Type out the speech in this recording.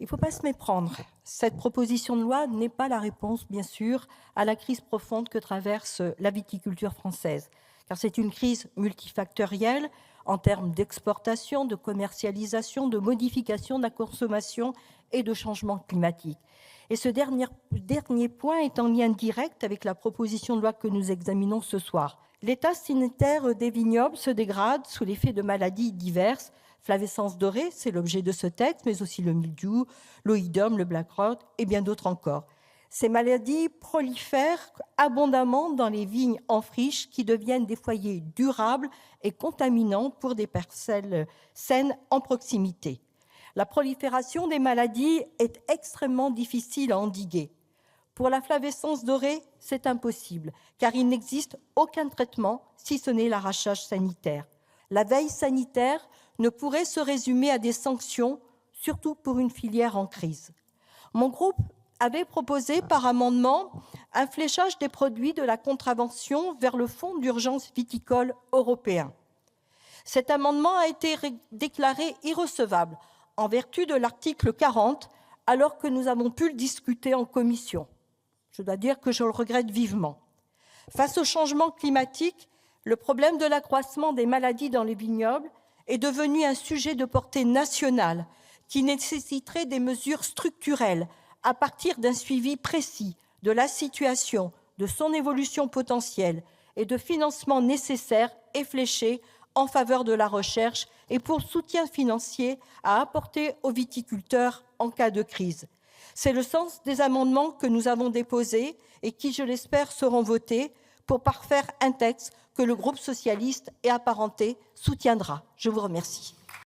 Il ne faut pas se méprendre. Cette proposition de loi n'est pas la réponse, bien sûr, à la crise profonde que traverse la viticulture française, car c'est une crise multifactorielle en termes d'exportation, de commercialisation, de modification de la consommation et de changement climatique. Et ce dernier point est en lien direct avec la proposition de loi que nous examinons ce soir. L'état sanitaire des vignobles se dégrade sous l'effet de maladies diverses. Flavescence dorée, c'est l'objet de ce texte, mais aussi le mildiou, l'oïdium, le black rot et bien d'autres encore. Ces maladies prolifèrent abondamment dans les vignes en friche qui deviennent des foyers durables et contaminants pour des parcelles saines en proximité. La prolifération des maladies est extrêmement difficile à endiguer. Pour la flavescence dorée, c'est impossible, car il n'existe aucun traitement si ce n'est l'arrachage sanitaire. La veille sanitaire ne pourrait se résumer à des sanctions, surtout pour une filière en crise. Mon groupe avait proposé par amendement un fléchage des produits de la contravention vers le Fonds d'urgence viticole européen. Cet amendement a été déclaré irrecevable en vertu de l'article 40, alors que nous avons pu le discuter en commission. Je dois dire que je le regrette vivement. Face au changement climatique, le problème de l'accroissement des maladies dans les vignobles est devenu un sujet de portée nationale qui nécessiterait des mesures structurelles à partir d'un suivi précis de la situation, de son évolution potentielle et de financements nécessaires et fléchés en faveur de la recherche et pour soutien financier à apporter aux viticulteurs en cas de crise. C'est le sens des amendements que nous avons déposés et qui, je l'espère, seront votés pour parfaire un texte que le groupe socialiste et apparenté soutiendra. Je vous remercie.